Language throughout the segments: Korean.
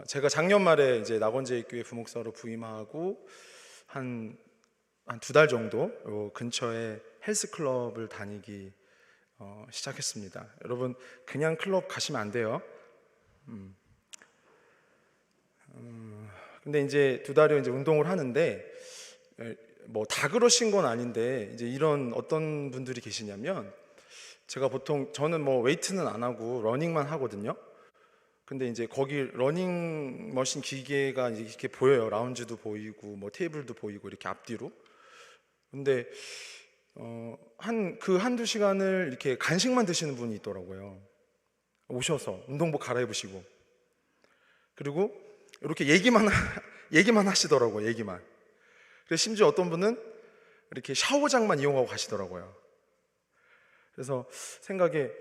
제가 작년 말에 이제 낙원제일교회 부목사로 부임하고 한 2달 정도 요 근처에 헬스클럽을 다니기 시작했습니다. 여러분 그냥 클럽 가시면 안 돼요. 근데 이제 2달여 이제 운동을 하는데 뭐 다 그러신 건 아닌데 이제 이런 어떤 분들이 계시냐면, 제가 보통 저는 뭐 웨이트는 안 하고 러닝만 하거든요. 근데 이제 거기 러닝머신 기계가 이렇게 보여요. 라운지도 보이고 뭐 테이블도 보이고 이렇게 앞뒤로. 근데 한두 시간을 이렇게 간식만 드시는 분이 있더라고요. 오셔서 운동복 갈아입으시고, 그리고 이렇게 얘기만 하시더라고요. 얘기만. 그래서 심지어 어떤 분은 이렇게 샤워장만 이용하고 가시더라고요. 그래서 생각에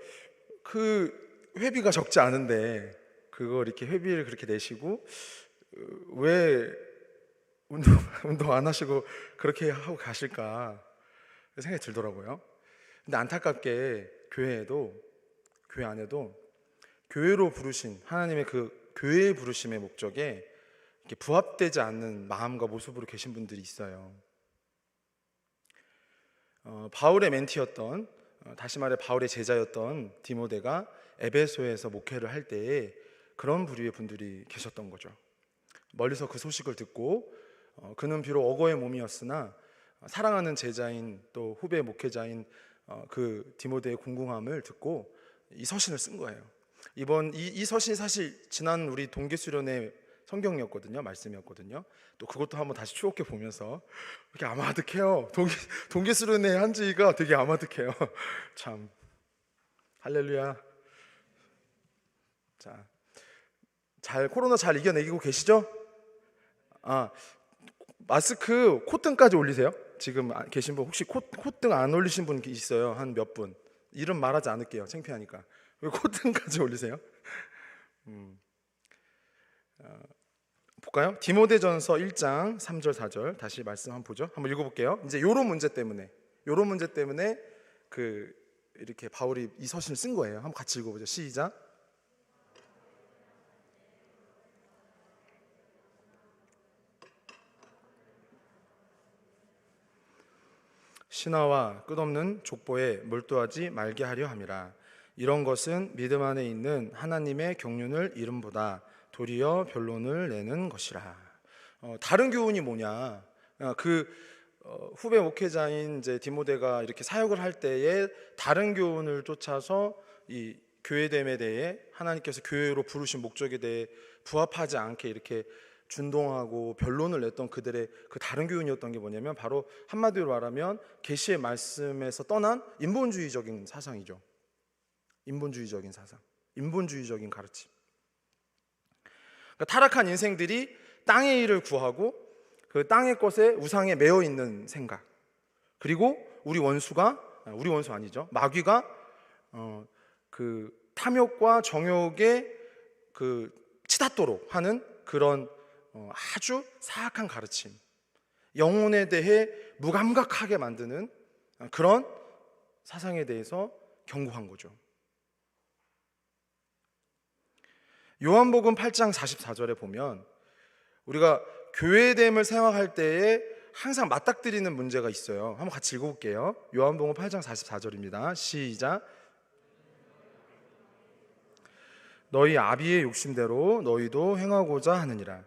그 회비가 적지 않은데 그거 이렇게 회비를 그렇게 내시고 왜 운동 안 하시고 그렇게 하고 가실까 생각이 들더라고요. 근데 안타깝게 교회 안에도 교회로 부르신 하나님의 그 교회에 부르심의 목적에 이렇게 부합되지 않는 마음과 모습으로 계신 분들이 있어요. 바울의 멘티였던, 다시 말해 바울의 제자였던 디모데가 에베소에서 목회를 할 때에 그런 부류의 분들이 계셨던 거죠. 멀리서 그 소식을 듣고 그는 비록 어거의 몸이었으나 사랑하는 제자인 또 후배 목회자인 그 디모데의 궁궁함을 듣고 이 서신을 쓴 거예요. 이 서신이 사실 지난 우리 동계 수련회 성경이었거든요. 말씀이었거든요. 또 그것도 한번 다시 추억해 보면서 이렇게 아마득해요. 동계 수련회 한 지가 되게 아마득해요. 참 할렐루야. 자, 코로나 잘 이겨내고 계시죠? 마스크 콧등까지 올리세요. 지금 계신 분 혹시 콧등 안 올리신 분 있어요? 한 몇 분. 이름 말하지 않을게요. 창피하니까. 콧등까지 올리세요. 볼까요? 디모데전서 1장 3절 4절 다시 말씀 한번 보죠. 한번 읽어볼게요. 이제 요런 문제 때문에 이렇게 바울이 이 서신을 쓴 거예요. 한번 같이 읽어보죠. 시작. 신화와 끝없는 족보에 몰두하지 말게 하려 함이라. 이런 것은 믿음 안에 있는 하나님의 경륜을 이름보다 도리어 변론을 내는 것이라. 다른 교훈이 뭐냐? 후배 목회자인 이제 디모데가 이렇게 사역을 할 때에 다른 교훈을 쫓아서 이 교회됨에 대해, 하나님께서 교회로 부르신 목적에 대해 부합하지 않게 이렇게 준동하고 변론을 냈던 그들의 그 다른 교훈이었던 게 뭐냐면, 바로 한마디로 말하면 계시의 말씀에서 떠난 인본주의적인 사상이죠. 인본주의적인 사상, 인본주의적인 가르침. 그러니까 타락한 인생들이 땅의 일을 구하고 그 땅의 것에 우상에 매여 있는 생각, 그리고 우리 원수 아니죠, 마귀가 그 탐욕과 정욕에 그 치닫도록 하는 그런 아주 사악한 가르침, 영혼에 대해 무감각하게 만드는 그런 사상에 대해서 경고한 거죠. 요한복음 8장 44절에 보면 우리가 교회됨을 생각할 때에 항상 맞닥뜨리는 문제가 있어요. 한번 같이 읽어볼게요. 요한복음 8장 44절입니다. 시작. 너희 아비의 욕심대로 너희도 행하고자 하느니라.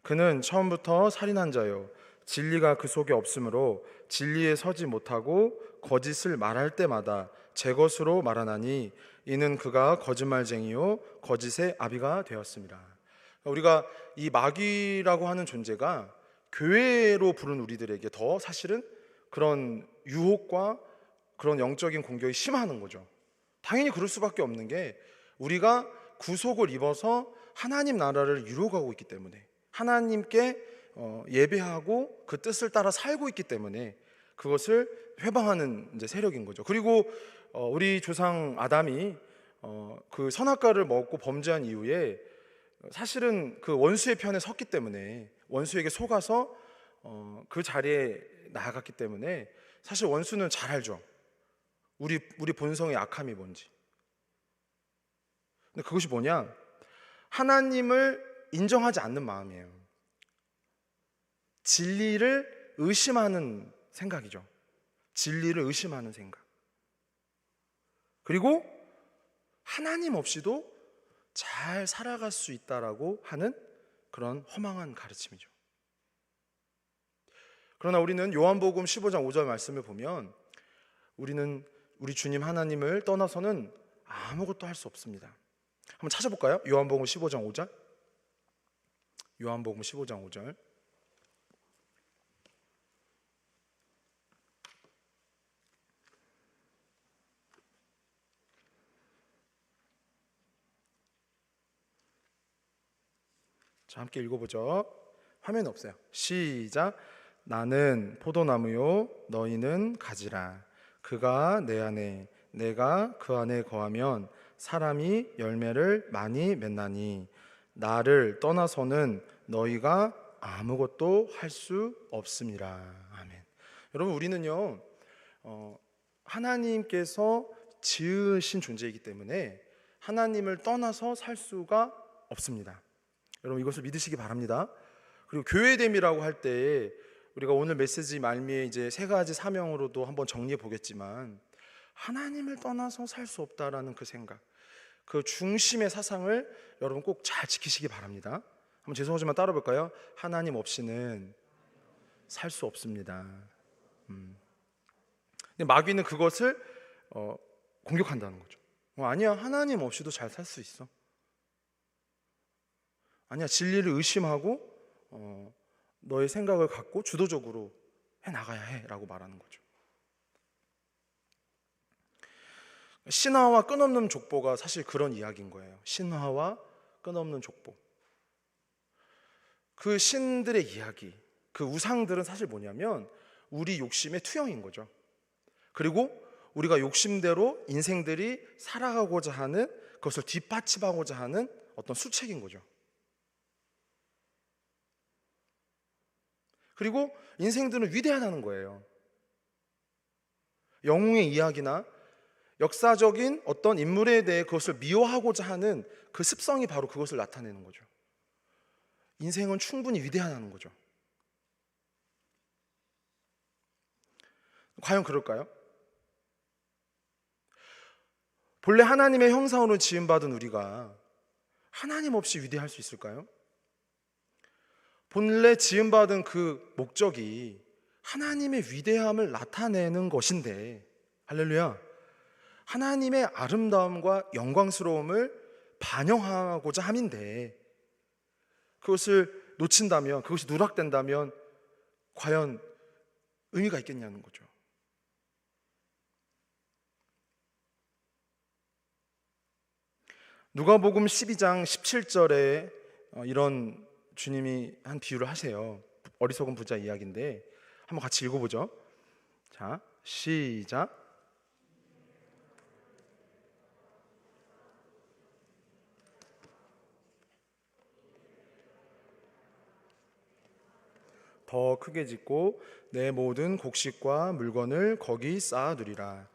그는 처음부터 살인한 자요, 진리가 그 속에 없으므로 진리에 서지 못하고 거짓을 말할 때마다 제 것으로 말하나니 이는 그가 거짓말쟁이요 거짓의 아비가 되었습니다. 우리가 이 마귀라고 하는 존재가 교회로 부른 우리들에게 더 사실은 그런 유혹과 그런 영적인 공격이 심하는 거죠. 당연히 그럴 수밖에 없는 게, 우리가 구속을 입어서 하나님 나라를 이루어가고 있기 때문에, 하나님께 예배하고 그 뜻을 따라 살고 있기 때문에 그것을 회방하는 이제 세력인 거죠. 그리고 우리 조상 아담이 그 선악과를 먹고 범죄한 이후에 사실은 그 원수의 편에 섰기 때문에, 원수에게 속아서 그 자리에 나아갔기 때문에 사실 원수는 잘 알죠. 우리 본성의 악함이 뭔지. 근데 그것이 뭐냐? 하나님을 인정하지 않는 마음이에요. 진리를 의심하는 생각이죠. 진리를 의심하는 생각. 그리고 하나님 없이도 잘 살아갈 수 있다라고 하는 그런 허망한 가르침이죠. 그러나 우리는 요한복음 15장 5절 말씀을 보면 우리는 우리 주님 하나님을 떠나서는 아무것도 할 수 없습니다. 한번 찾아볼까요? 요한복음 15장 5절. 요한복음 15장 5절. 자, 함께 읽어보죠. 화면이 없어요. 시작. 나는 포도나무요 너희는 가지라. 그가 내 안에 내가 그 안에 거하면 사람이 열매를 많이 맺나니 나를 떠나서는 너희가 아무것도 할 수 없음이라. 아멘. 여러분, 우리는요 하나님께서 지으신 존재이기 때문에 하나님을 떠나서 살 수가 없습니다. 여러분, 이것을 믿으시기 바랍니다. 그리고 교회됨이라고 할 때 우리가 오늘 메시지 말미에 이제 세 가지 사명으로도 한번 정리해 보겠지만 하나님을 떠나서 살 수 없다라는 그 생각, 그 중심의 사상을 여러분 꼭 잘 지키시기 바랍니다. 한번 죄송하지만 따라 볼까요? 하나님 없이는 살 수 없습니다. 근데 마귀는 그것을 공격한다는 거죠. 아니야, 하나님 없이도 잘 살 수 있어. 아니야, 진리를 의심하고 너의 생각을 갖고 주도적으로 해나가야 해 라고 말하는 거죠. 신화와 끝없는 족보가 사실 그런 이야기인 거예요. 신화와 끝없는 족보. 그 신들의 이야기, 그 우상들은 사실 뭐냐면 우리 욕심의 투영인 거죠. 그리고 우리가 욕심대로 인생들이 살아가고자 하는, 그것을 뒷받침하고자 하는 어떤 수책인 거죠. 그리고 인생들은 위대하다는 거예요. 영웅의 이야기나 역사적인 어떤 인물에 대해 그것을 미워하고자 하는 그 습성이 바로 그것을 나타내는 거죠. 인생은 충분히 위대하다는 거죠. 과연 그럴까요? 본래 하나님의 형상으로 지음받은 우리가 하나님 없이 위대할 수 있을까요? 본래 지음받은 그 목적이 하나님의 위대함을 나타내는 것인데, 할렐루야, 하나님의 아름다움과 영광스러움을 반영하고자 함인데 그것을 놓친다면, 그것이 누락된다면 과연 의미가 있겠냐는 거죠. 누가복음 12장 17절에 이런 주님이 한 비유를 하세요. 어리석은 부자 이야기인데 한번 같이 읽어보죠. 자, 시작. 더 크게 짓고 내 모든 곡식과 물건을 거기 쌓아두리라.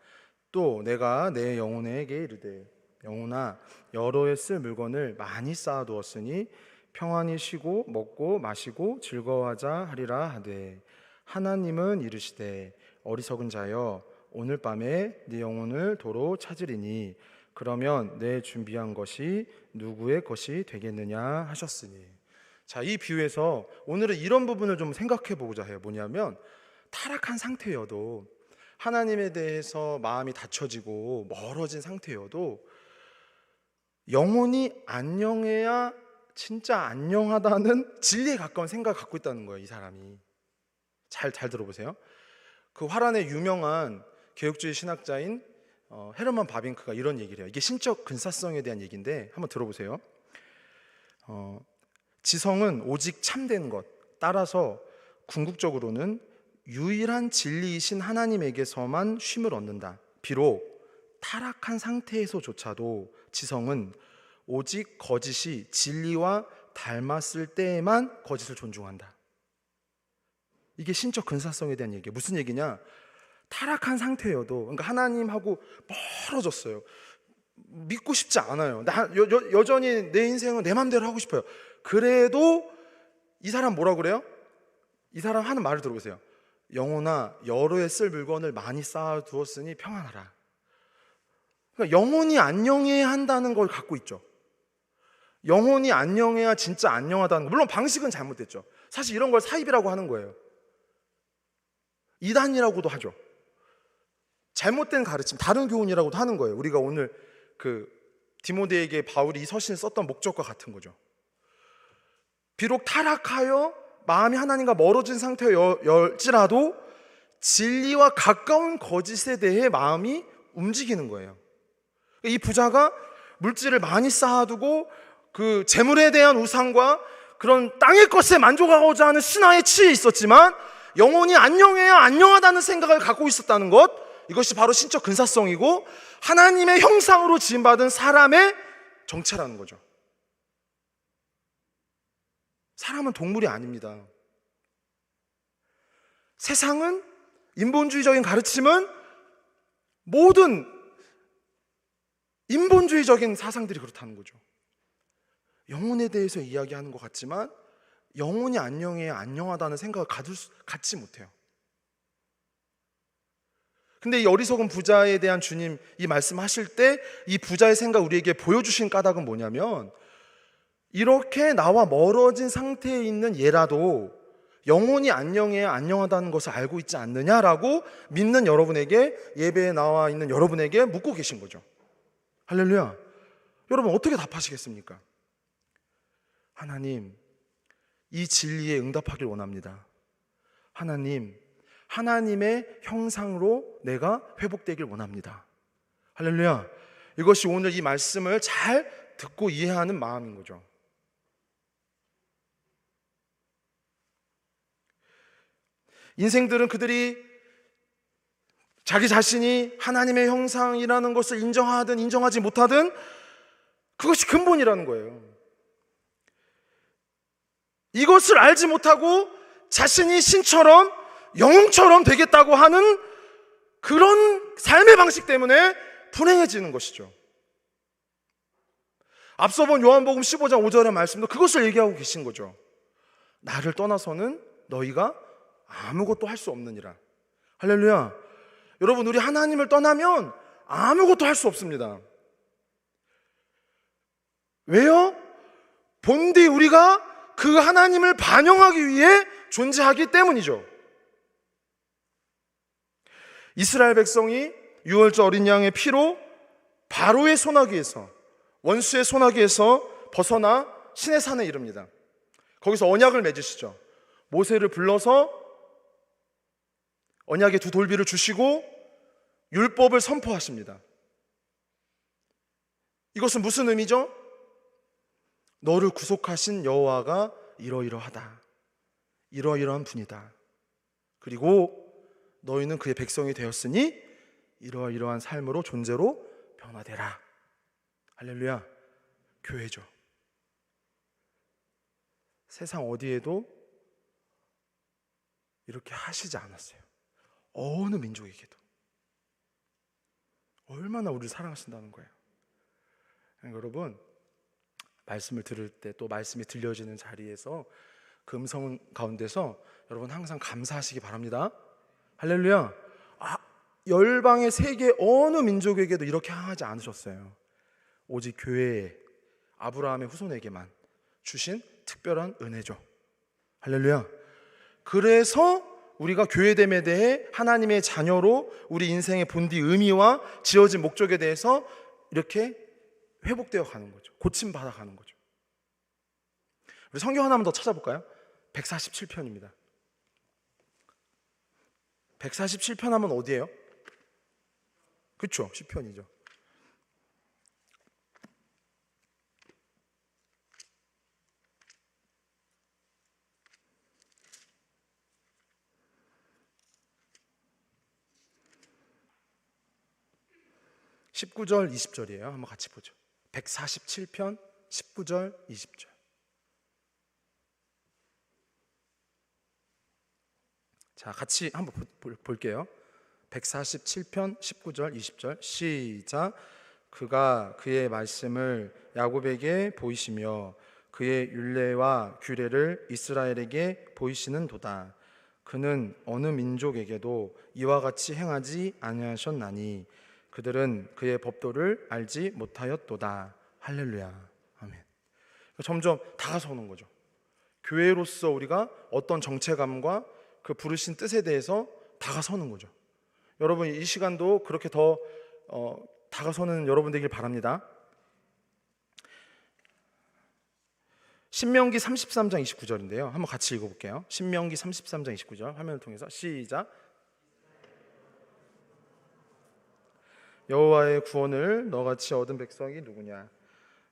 또 내가 내 영혼에게 이르되 영혼아, 여러 해 쓸 물건을 많이 쌓아두었으니 평안히 쉬고 먹고 마시고 즐거워하자 하리라 하되, 하나님은 이르시되 어리석은 자여, 오늘 밤에 네 영혼을 도로 찾으리니 그러면 내 준비한 것이 누구의 것이 되겠느냐 하셨으니. 자, 이 비유에서 오늘은 이런 부분을 좀 생각해 보고자 해요. 뭐냐면 타락한 상태여도, 하나님에 대해서 마음이 닫혀지고 멀어진 상태여도 영혼이 안녕해야 진짜 안녕하다는 진리에 가까운 생각을 갖고 있다는 거예요. 이 사람이 잘 들어보세요. 그 화란의 유명한 개혁주의 신학자인 헤르만 바빙크가 이런 얘기를 해요. 이게 신적 근사성에 대한 얘기인데 한번 들어보세요. 지성은 오직 참된 것, 따라서 궁극적으로는 유일한 진리이신 하나님에게서만 쉼을 얻는다. 비록 타락한 상태에서조차도 지성은 오직 거짓이 진리와 닮았을 때에만 거짓을 존중한다. 이게 신적 근사성에 대한 얘기예요. 무슨 얘기냐? 타락한 상태여도, 그러니까 하나님하고 멀어졌어요. 믿고 싶지 않아요. 여전히 내 인생은 내 맘대로 하고 싶어요. 그래도 이 사람 뭐라 그래요? 이 사람 하는 말을 들어보세요. 영혼아, 여러 해 쓸 물건을 많이 쌓아두었으니 평안하라. 그러니까 영혼이 안녕해야 한다는 걸 갖고 있죠. 영혼이 안녕해야 진짜 안녕하다는 거. 물론 방식은 잘못됐죠. 사실 이런 걸 사입이라고 하는 거예요. 이단이라고도 하죠. 잘못된 가르침, 다른 교훈이라고도 하는 거예요. 우리가 오늘 디모데에게 바울이 이 서신을 썼던 목적과 같은 거죠. 비록 타락하여 마음이 하나님과 멀어진 상태일지라도 진리와 가까운 거짓에 대해 마음이 움직이는 거예요. 이 부자가 물질을 많이 쌓아두고 그 재물에 대한 우상과 그런 땅의 것에 만족하고자 하는 신화에 치여 있었지만 영혼이 안녕해야 안녕하다는 생각을 갖고 있었다는 것, 이것이 바로 신적 근사성이고 하나님의 형상으로 지음받은 사람의 정체라는 거죠. 사람은 동물이 아닙니다. 세상은, 인본주의적인 가르침은 모든 인본주의적인 사상들이 그렇다는 거죠. 영혼에 대해서 이야기하는 것 같지만 영혼이 안녕해야 안녕하다는 생각을 갖지 못해요. 근데 이 어리석은 부자에 대한 주님 이 말씀하실 때 이 부자의 생각 우리에게 보여주신 까닭은 뭐냐면, 이렇게 나와 멀어진 상태에 있는 얘라도 영혼이 안녕해야 안녕하다는 것을 알고 있지 않느냐라고 믿는 여러분에게, 예배에 나와 있는 여러분에게 묻고 계신 거죠. 할렐루야. 여러분 어떻게 답하시겠습니까? 하나님, 이 진리에 응답하길 원합니다. 하나님, 하나님의 형상으로 내가 회복되길 원합니다. 할렐루야. 이것이 오늘 이 말씀을 잘 듣고 이해하는 마음인 거죠. 인생들은 그들이 자기 자신이 하나님의 형상이라는 것을 인정하든 인정하지 못하든 그것이 근본이라는 거예요. 이것을 알지 못하고 자신이 신처럼 영웅처럼 되겠다고 하는 그런 삶의 방식 때문에 불행해지는 것이죠. 앞서 본 요한복음 15장 5절의 말씀도 그것을 얘기하고 계신 거죠. 나를 떠나서는 너희가 아무것도 할 수 없느니라. 할렐루야. 여러분, 우리 하나님을 떠나면 아무것도 할 수 없습니다. 왜요? 본디 우리가 그 하나님을 반영하기 위해 존재하기 때문이죠. 이스라엘 백성이 유월절 어린 양의 피로 바로의 소나기에서, 원수의 소나기에서 벗어나 신의 산에 이릅니다. 거기서 언약을 맺으시죠. 모세를 불러서 언약의 두 돌비를 주시고 율법을 선포하십니다. 이것은 무슨 의미죠? 너를 구속하신 여호와가 이러이러하다, 이러이러한 분이다. 그리고 너희는 그의 백성이 되었으니 이러이러한 삶으로, 존재로 변화되라. 할렐루야. 교회죠. 세상 어디에도 이렇게 하시지 않았어요. 어느 민족에게도. 얼마나 우리를 사랑하신다는 거예요. 여러분, 말씀을 들을 때, 또 말씀이 들려지는 자리에서, 그 음성 가운데서 여러분 항상 감사하시기 바랍니다. 할렐루야. 열방의 세계 어느 민족에게도 이렇게 향하지 않으셨어요. 오직 교회에, 아브라함의 후손에게만 주신 특별한 은혜죠. 할렐루야. 그래서 우리가 교회됨에 대해, 하나님의 자녀로 우리 인생의 본디 의미와 지어진 목적에 대해서 이렇게 회복되어 가는 거죠. 고침받아 가는 거죠. 우리 성경 하나만 더 찾아볼까요? 147편입니다. 147편 하면 어디예요? 그렇죠, 시편이죠. (19절) (20절이에요) 한번 같이 보죠. 147편 19절 20절. 자, 같이 한번 볼게요. 147편 19절 20절 시작. 그가 그의 말씀을 야곱에게 보이시며 그의 율례와 규례를 이스라엘에게 보이시는도다. 그는 어느 민족에게도 이와 같이 행하지 아니하셨나니 그들은 그의 법도를 알지 못하였도다. 할렐루야. 아멘. 점점 다가서는 거죠. 교회로서 우리가 어떤 정체감과 그 부르신 뜻에 대해서 다가서는 거죠. 여러분, 이 시간도 그렇게 더 다가서는 여러분 되길 바랍니다. 신명기 33장 29절인데요. 한번 같이 읽어볼게요. 신명기 33장 29절 화면을 통해서 시작. 여호와의 구원을 너같이 얻은 백성이 누구냐?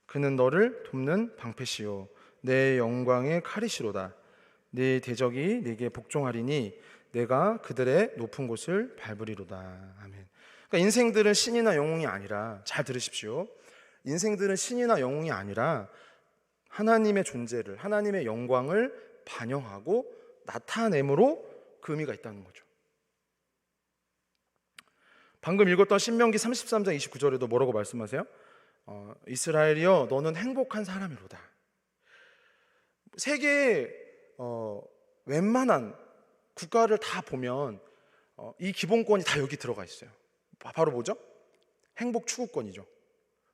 그는 너를 돕는 방패시요 내 영광의 칼이시로다. 네 대적이 네게 복종하리니 내가 그들의 높은 곳을 밟으리로다. 아멘. 그러니까 인생들은 신이나 영웅이 아니라, 잘 들으십시오, 인생들은 신이나 영웅이 아니라 하나님의 존재를, 하나님의 영광을 반영하고 나타냄으로 그 의미가 있다는 거죠. 방금 읽었던 신명기 33장 29절에도 뭐라고 말씀하세요? 이스라엘이여 너는 행복한 사람이로다. 세계의 웬만한 국가를 다 보면 이 기본권이 다 여기 들어가 있어요. 바로 뭐죠? 행복 추구권이죠.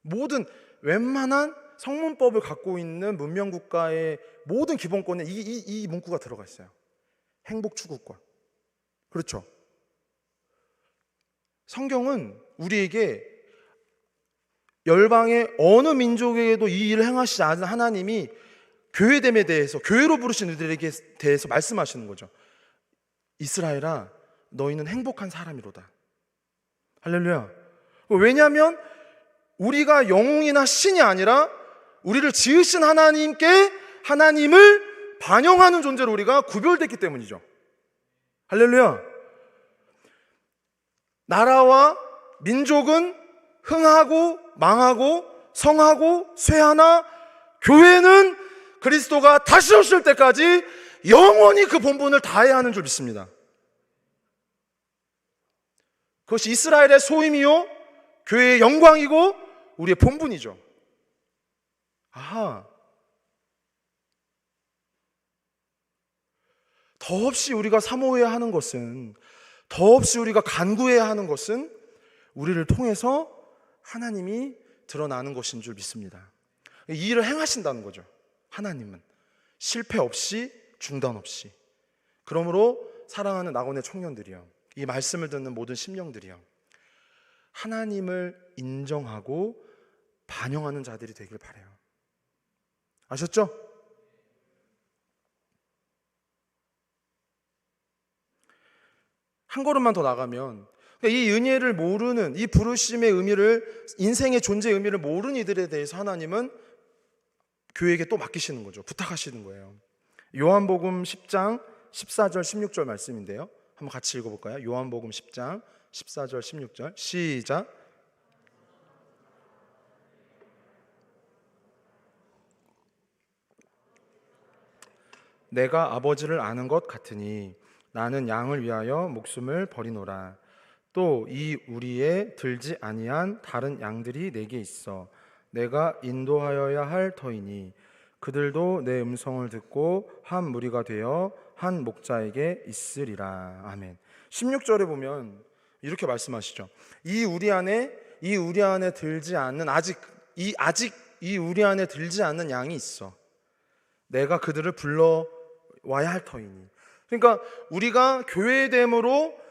모든 웬만한 성문법을 갖고 있는 문명 국가의 모든 기본권에 이 문구가 들어가 있어요. 행복 추구권. 그렇죠? 성경은 우리에게 열방의 어느 민족에게도 이 일을 행하시지 않은 하나님이 교회됨에 대해서, 교회로 부르신 이들에게 대해서 말씀하시는 거죠. 이스라엘아 너희는 행복한 사람이로다. 할렐루야. 왜냐하면 우리가 영웅이나 신이 아니라 우리를 지으신 하나님을 반영하는 존재로 우리가 구별됐기 때문이죠. 할렐루야. 나라와 민족은 흥하고 망하고 성하고 쇠하나 교회는 그리스도가 다시 오실 때까지 영원히 그 본분을 다해야 하는 줄 믿습니다. 그것이 이스라엘의 소임이요 교회의 영광이고 우리의 본분이죠. 아하. 더없이 우리가 사모해야 하는 것은, 더없이 우리가 간구해야 하는 것은 우리를 통해서 하나님이 드러나는 것인 줄 믿습니다. 이 일을 행하신다는 거죠. 하나님은 실패 없이, 중단 없이. 그러므로 사랑하는 낙원의 청년들이요, 이 말씀을 듣는 모든 심령들이요, 하나님을 인정하고 반영하는 자들이 되길 바라요. 아셨죠? 한 걸음만 더 나가면 이 은혜를 모르는, 이 부르심의 의미를, 인생의 존재의 의미를 모르는 이들에 대해서 하나님은 교회에게 또 맡기시는 거죠. 부탁하시는 거예요. 요한복음 10장 14절 16절 말씀인데요, 한번 같이 읽어볼까요? 요한복음 10장 14절 16절 시작. 내가 아버지를 아는 것 같으니 나는 양을 위하여 목숨을 버리노라. 또 이 우리에 들지 아니한 다른 양들이 내게 있어 내가 인도하여야 할 터이니 그들도 내 음성을 듣고 한 무리가 되어 한 목자에게 있으리라. 아멘. 16절에 보면 이렇게 말씀하시죠. 이 우리 안에 들지 않는, 아직 이 우리 안에 들지 않는 양이 있어. 내가 그들을 불러와야 할 터이니. 그러니까 우리가 교회됨으로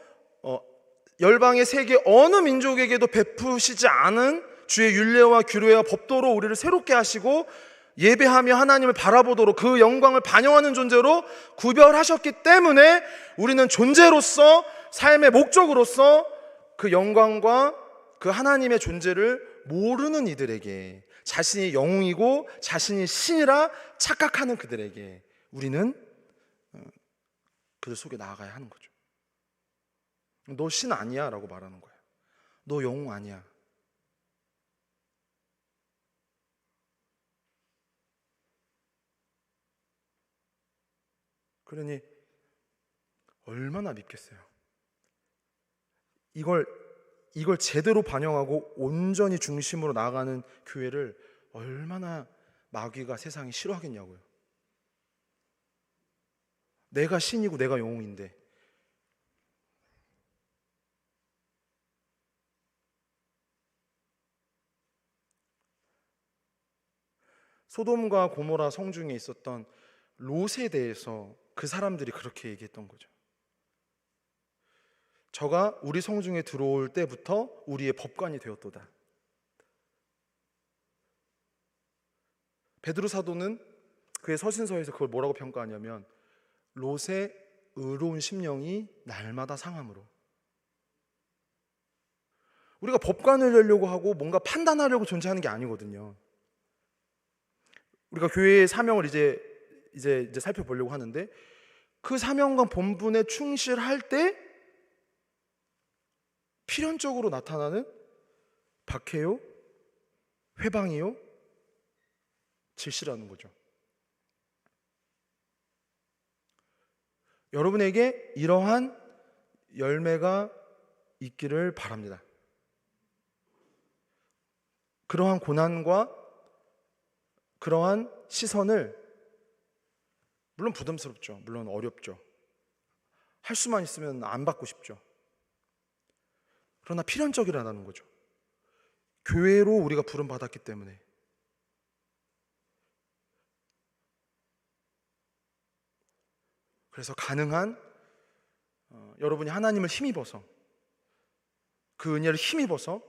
열방의 세계 어느 민족에게도 베푸시지 않은 주의 율례와 규례와 법도로 우리를 새롭게 하시고 예배하며 하나님을 바라보도록 그 영광을 반영하는 존재로 구별하셨기 때문에 우리는 존재로서, 삶의 목적으로서 그 영광과 그 하나님의 존재를 모르는 이들에게, 자신이 영웅이고 자신이 신이라 착각하는 그들에게 우리는 그들 속에 나아가야 하는 거죠. 너 신 아니야 라고 말하는 거예요. 너 영웅 아니야. 그러니 얼마나 믿겠어요. 이걸 이걸 제대로 반영하고 온전히 중심으로 나아가는 교회를 얼마나 마귀가 세상이 싫어하겠냐고요. 내가 신이고 내가 영웅인데. 소돔과 고모라 성중에 있었던 롯에 대해서 그 사람들이 그렇게 얘기했던 거죠. 저가 우리 성중에 들어올 때부터 우리의 법관이 되었도다. 베드로 사도는 그의 서신서에서 그걸 뭐라고 평가하냐면 롯의 의로운 심령이 날마다 상함으로. 우리가 법관을 되려고 하고 뭔가 판단하려고 존재하는 게 아니거든요. 우리가 교회의 사명을 이제 살펴보려고 하는데 그 사명과 본분에 충실할 때 필연적으로 나타나는 박해요, 회방이요, 질시라는 거죠. 여러분에게 이러한 열매가 있기를 바랍니다. 그러한 고난과 그러한 시선을, 물론 부담스럽죠. 물론 어렵죠. 할 수만 있으면 안 받고 싶죠. 그러나 필연적이라는 거죠. 교회로 우리가 부름받았기 때문에. 그래서 가능한 여러분이 하나님을 힘입어서, 그 은혜를 힘입어서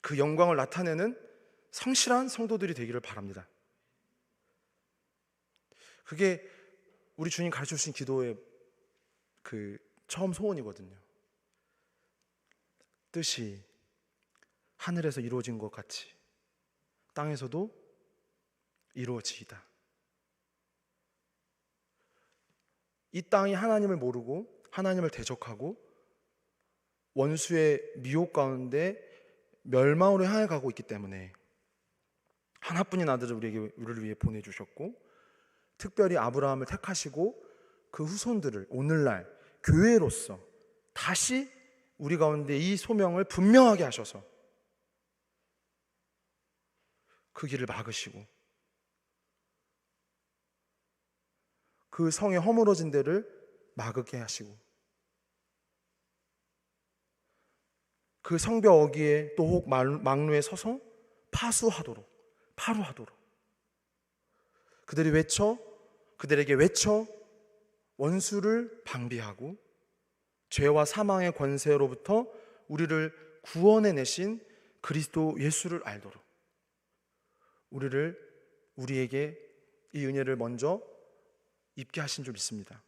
그 영광을 나타내는 성실한 성도들이 되기를 바랍니다. 그게 우리 주님 가르쳐 주신 기도의 그 처음 소원이거든요. 뜻이 하늘에서 이루어진 것 같이 땅에서도 이루어지이다. 이 땅이 하나님을 모르고 하나님을 대적하고 원수의 미혹 가운데 멸망으로 향해 가고 있기 때문에 하나뿐인 아들을 우리를 위해 보내주셨고, 특별히 아브라함을 택하시고 그 후손들을 오늘날 교회로서 다시 우리 가운데 이 소명을 분명하게 하셔서 그 길을 막으시고 그 성의 허물어진 데를 막게 하시고 그 성벽 어귀에 또 혹 망루에 서서 파루하도록 그들에게 외쳐 원수를 방비하고 죄와 사망의 권세로부터 우리를 구원해 내신 그리스도 예수를 알도록 우리에게 이 은혜를 먼저 입게 하신 줄 믿습니다.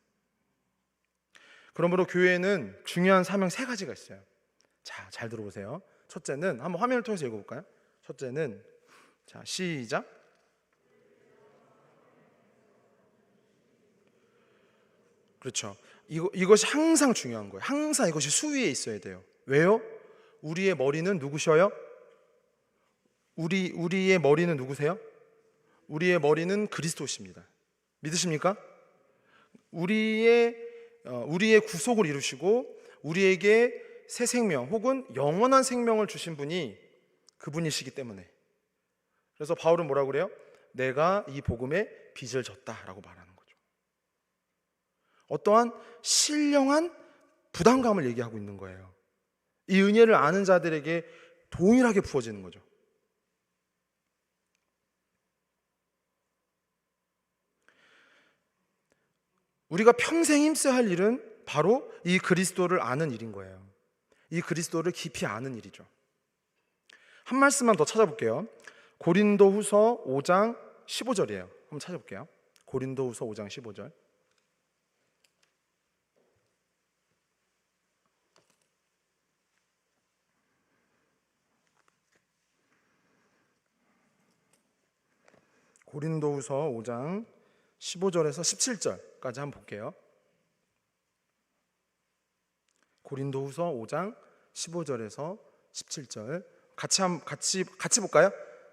그러므로 교회에는 중요한 사명 3가지가 있어요. 자, 잘 들어보세요. 첫째는, 한번 화면을 통해서 읽어볼까요? 첫째는, 자, 시작. 그렇죠. 이것이 항상 중요한 거예요. 항상 이것이 수위에 있어야 돼요. 왜요? 우리의 머리는 누구셔요? 우리의 머리는 누구세요? 우리의 머리는 그리스도십니다. 믿으십니까? 우리의 구속을 이루시고 우리에게 새 생명 혹은 영원한 생명을 주신 분이 그분이시기 때문에. 그래서 바울은 뭐라고 그래요? 내가 이 복음에 빚을 졌다라고 말하는 거죠. 어떠한 신령한 부담감을 얘기하고 있는 거예요. 이 은혜를 아는 자들에게 동일하게 부어지는 거죠. 우리가 평생 힘써야 할 일은 바로 이 그리스도를 아는 일인 거예요. 이 그리스도를 깊이 아는 일이죠. 한 말씀만 더 찾아볼게요. 고린도후서 5장 15절이에요. 한번 찾아볼게요. 고린도후서 5장 15절. 고린도후서 5장 15절에서 17절까지 한번 볼게요. 고린도후서 5장 15절에서 17절 같이 볼까요?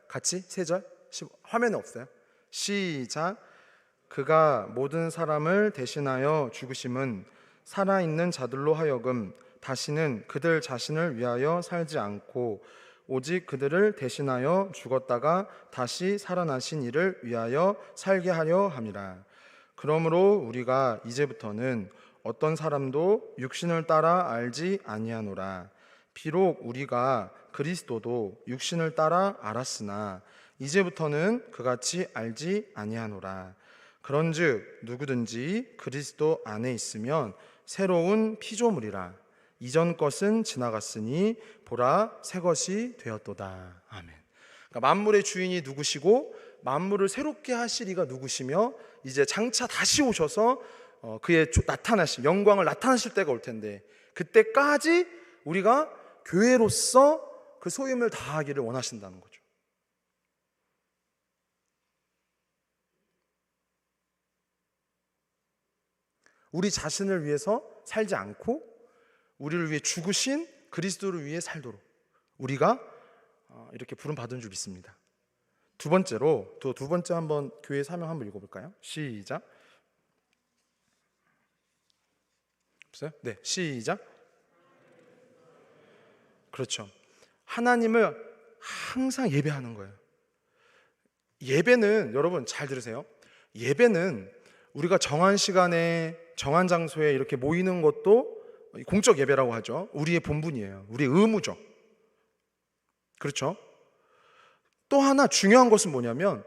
같이 3절. 화면에 없어요. 시작. 그가 모든 사람을 대신하여 죽으심은 살아있는 자들로 하여금 다시는 그들 자신을 위하여 살지 않고 오직 그들을 대신하여 죽었다가 다시 살아나신 이를 위하여 살게 하려 함이라. 그러므로 우리가 이제부터는 어떤 사람도 육신을 따라 알지 아니하노라. 비록 우리가 그리스도도 육신을 따라 알았으나 이제부터는 그같이 알지 아니하노라. 그런즉 누구든지 그리스도 안에 있으면 새로운 피조물이라. 이전 것은 지나갔으니 보라 새 것이 되었도다. 아멘. 그러니까 만물의 주인이 누구시고 만물을 새롭게 하실 이가 누구시며 이제 장차 다시 오셔서 그의 나타나실 영광을 나타나실 때가 올 텐데 그때까지 우리가 교회로서 그 소임을 다하기를 원하신다는 거죠. 우리 자신을 위해서 살지 않고 우리를 위해 죽으신 그리스도를 위해 살도록 우리가 이렇게 부름 받은 줄 믿습니다. 두 번째로 두 번째 한번 교회 사명 한번 읽어볼까요? 시작. 없어요? 네, 시작. 그렇죠. 하나님을 항상 예배하는 거예요. 예배는 여러분 잘 들으세요. 예배는 우리가 정한 시간에 정한 장소에 이렇게 모이는 것도 공적 예배라고 하죠. 우리의 본분이에요. 우리의 의무죠. 그렇죠? 또 하나 중요한 것은 뭐냐면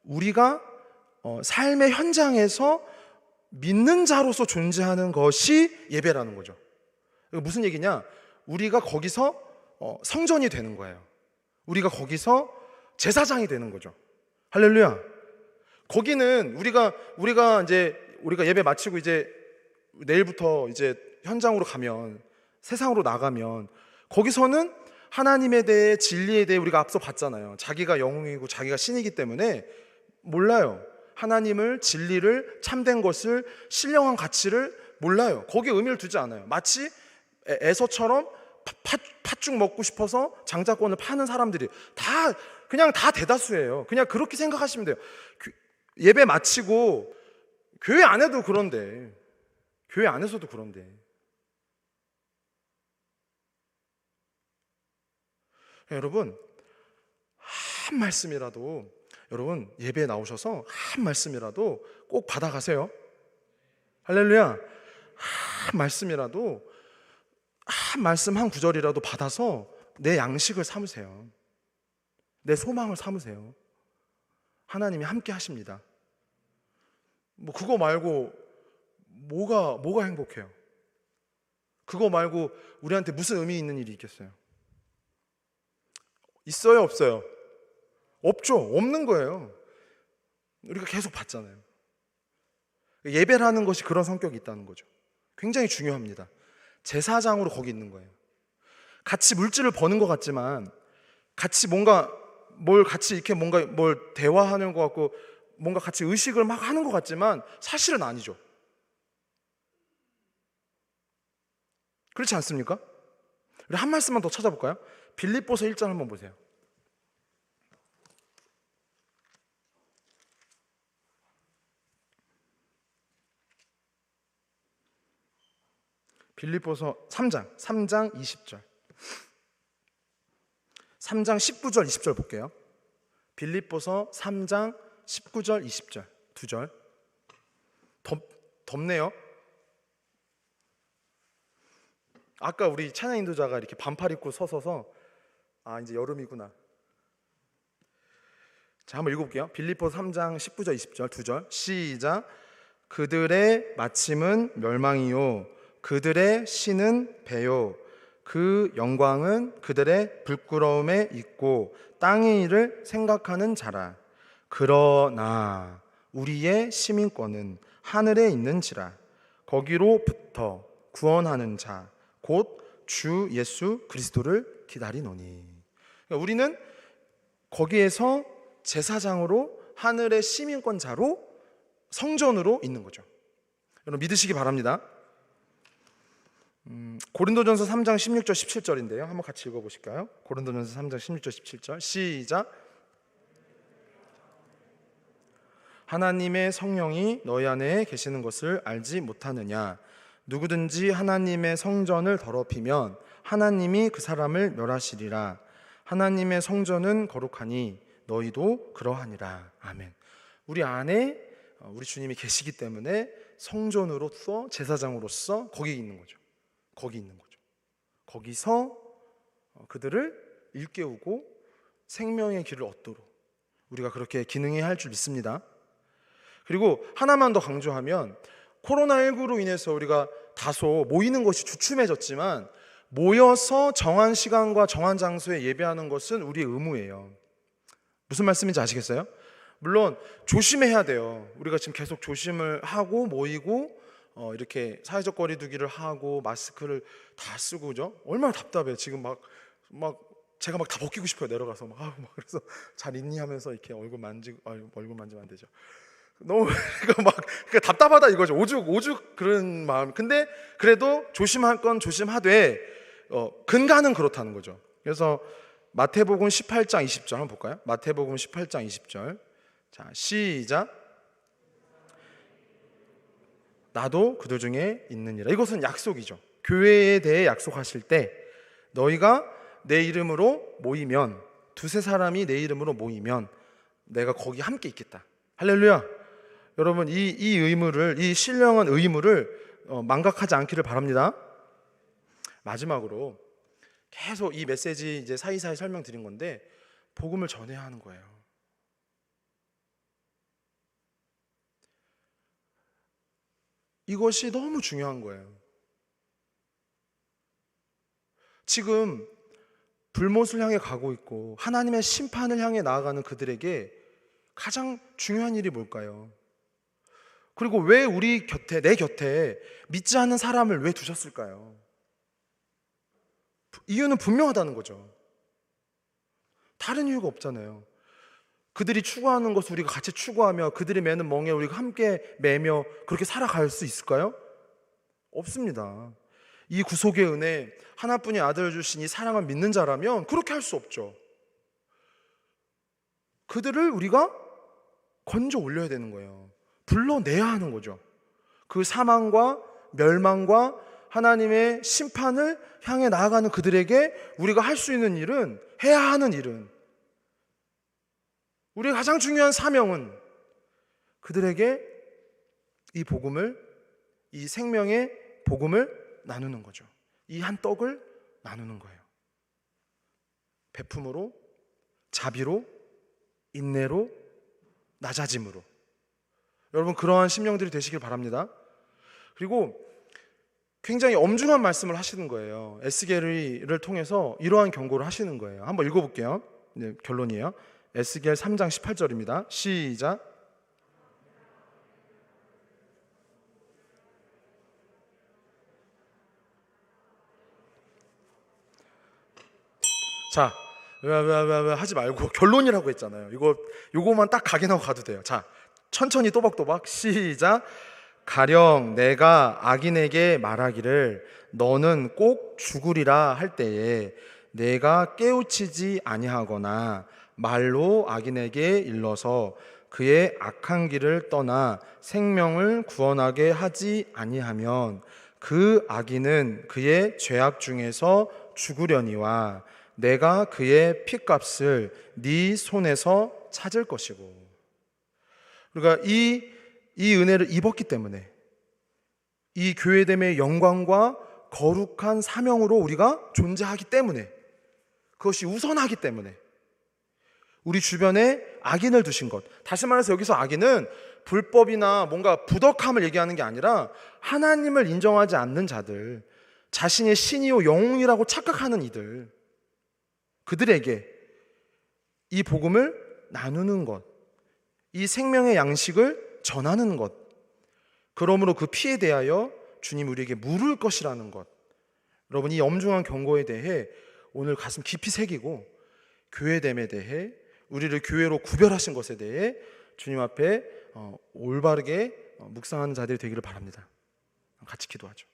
우리가 삶의 현장에서 믿는 자로서 존재하는 것이 예배라는 거죠. 무슨 얘기냐? 우리가 거기서 성전이 되는 거예요. 우리가 거기서 제사장이 되는 거죠. 할렐루야. 거기는 우리가 예배 마치고 이제 내일부터 이제 현장으로 가면 세상으로 나가면 거기서는 하나님에 대해 진리에 대해 우리가 앞서 봤잖아요. 자기가 영웅이고 자기가 신이기 때문에 몰라요. 하나님을 진리를 참된 것을 신령한 가치를 몰라요. 거기에 의미를 두지 않아요. 마치 에서처럼 팥죽 먹고 싶어서 장자권을 파는 사람들이 그냥 다 대다수예요. 그냥 그렇게 생각하시면 돼요. 예배 마치고 교회 안에도 그런데 교회 안에서도 그런데 여러분 한 말씀이라도 여러분 예배에 나오셔서 한 말씀이라도 꼭 받아가세요. 할렐루야. 한 말씀이라도 한 말씀 한 구절이라도 받아서 내 양식을 삼으세요. 내 소망을 삼으세요. 하나님이 함께 하십니다. 뭐 그거 말고 뭐가 행복해요? 그거 말고 우리한테 무슨 의미 있는 일이 있겠어요? 있어요, 없어요? 없죠. 없는 거예요. 우리가 계속 봤잖아요. 예배라는 것이 그런 성격이 있다는 거죠. 굉장히 중요합니다. 제사장으로 거기 있는 거예요. 같이 물질을 버는 것 같지만 같이 같이 이렇게 뭘 대화하는 것 같고 뭔가 같이 의식을 막 하는 것 같지만 사실은 아니죠. 그렇지 않습니까? 우리 한 말씀만 더 찾아볼까요? 빌립보서 1장 한번 보세요. 빌립보서 3장 20절 3장 19절 20절 볼게요. 빌립보서 3장 19절 20절 두 절. 덥네요. 아까 우리 찬양 인도자가 이렇게 반팔 입고 서서 이제 여름이구나. 자, 한번 읽어볼게요. 빌립보서 3장 19절 20절 두 절. 시작. 그들의 마침은 멸망이요 그들의 신은 배요 그 영광은 그들의 부끄러움에 있고 땅의 일을 생각하는 자라. 그러나 우리의 시민권은 하늘에 있는지라. 거기로부터 구원하는 자 곧 주 예수 그리스도를 기다리노니. 그러니까 우리는 거기에서 제사장으로 하늘의 시민권자로 성전으로 있는 거죠. 여러분 믿으시기 바랍니다. 고린도전서 3장 16절 17절인데요. 한번 같이 읽어보실까요? 고린도전서 3장 16절 17절 시작. 하나님의 성령이 너희 안에 계시는 것을 알지 못하느냐? 누구든지 하나님의 성전을 더럽히면 하나님이 그 사람을 멸하시리라. 하나님의 성전은 거룩하니 너희도 그러하니라. 아멘. 우리 안에 우리 주님이 계시기 때문에 성전으로서, 제사장으로서 거기 있는 거죠. 거기 있는 거죠. 거기서 그들을 일깨우고 생명의 길을 얻도록 우리가 그렇게 기능해야 할 줄 믿습니다. 그리고 하나만 더 강조하면, 코로나19로 인해서 우리가 다소 모이는 것이 주춤해졌지만 모여서 정한 시간과 정한 장소에 예배하는 것은 우리의 의무예요. 무슨 말씀인지 아시겠어요? 물론 조심해야 돼요. 우리가 지금 계속 조심을 하고 모이고 이렇게 사회적 거리 두기를 하고 마스크를 다 쓰고, 그죠? 얼마나 답답해. 지금 막 제가 막 다 벗기고 싶어요. 내려가서 막 그래서 잘 있니 하면서 이렇게 얼굴 만지면 안 되죠. 너무 그러니까 답답하다 이거죠. 오죽 그런 마음. 근데 그래도 조심할 건 조심하되 근간은 그렇다는 거죠. 그래서 마태복음 18장 20절 한번 볼까요? 마태복음 18장 20절. 자, 시작. 나도 그들 중에 있느니라. 이것은 약속이죠. 교회에 대해 약속하실 때 너희가 내 이름으로 모이면, 두세 사람이 내 이름으로 모이면 내가 거기 함께 있겠다. 할렐루야. 여러분, 이 의무를, 이 신령한 의무를 망각하지 않기를 바랍니다. 마지막으로 계속 이 메시지 이제 사이사이 설명드린 건데, 복음을 전해야 하는 거예요. 이것이 너무 중요한 거예요. 지금 불못을 향해 가고 있고 하나님의 심판을 향해 나아가는 그들에게 가장 중요한 일이 뭘까요? 그리고 왜 우리 곁에, 내 곁에 믿지 않는 사람을 왜 두셨을까요? 이유는 분명하다는 거죠. 다른 이유가 없잖아요. 그들이 추구하는 것을 우리가 같이 추구하며 그들이 매는 멍에 우리가 함께 매며 그렇게 살아갈 수 있을까요? 없습니다. 이 구속의 은혜, 하나뿐인 아들을 주신 이 사랑을 믿는 자라면 그렇게 할 수 없죠. 그들을 우리가 건져 올려야 되는 거예요. 불러내야 하는 거죠. 그 사망과 멸망과 하나님의 심판을 향해 나아가는 그들에게 우리가 할 수 있는 일은, 해야 하는 일은, 우리의 가장 중요한 사명은 그들에게 이 복음을, 이 생명의 복음을 나누는 거죠. 이 한 떡을 나누는 거예요. 베품으로, 자비로, 인내로, 낮아짐으로. 여러분, 그러한 심령들이 되시길 바랍니다. 그리고 굉장히 엄중한 말씀을 하시는 거예요. 에스겔을 통해서 이러한 경고를 하시는 거예요. 한번 읽어볼게요. 네, 결론이에요. 에스겔 3장 18절입니다. 시작. 자, 왜 하지 말고 결론이라고 했잖아요. 요거만 딱 각인하고 가도 돼요. 자, 천천히 또박또박 시작. 가령 내가 악인에게 말하기를 너는 꼭 죽으리라 할 때에 내가 깨우치지 아니하거나 말로 악인에게 일러서 그의 악한 길을 떠나 생명을 구원하게 하지 아니하면 그 악인은 그의 죄악 중에서 죽으려니와 내가 그의 핏값을 네 손에서 찾을 것이고. 그러니까 이 은혜를 입었기 때문에, 이 교회됨의 영광과 거룩한 사명으로 우리가 존재하기 때문에, 그것이 우선하기 때문에 우리 주변에 악인을 두신 것, 다시 말해서 여기서 악인은 불법이나 뭔가 부덕함을 얘기하는 게 아니라 하나님을 인정하지 않는 자들, 자신의 신이요 영웅이라고 착각하는 이들, 그들에게 이 복음을 나누는 것, 이 생명의 양식을 전하는 것, 그러므로 그 피에 대하여 주님 우리에게 물을 것이라는 것. 여러분, 이 엄중한 경고에 대해 오늘 가슴 깊이 새기고 교회됨에 대해, 우리를 교회로 구별하신 것에 대해 주님 앞에 올바르게 묵상하는 자들이 되기를 바랍니다. 같이 기도하죠.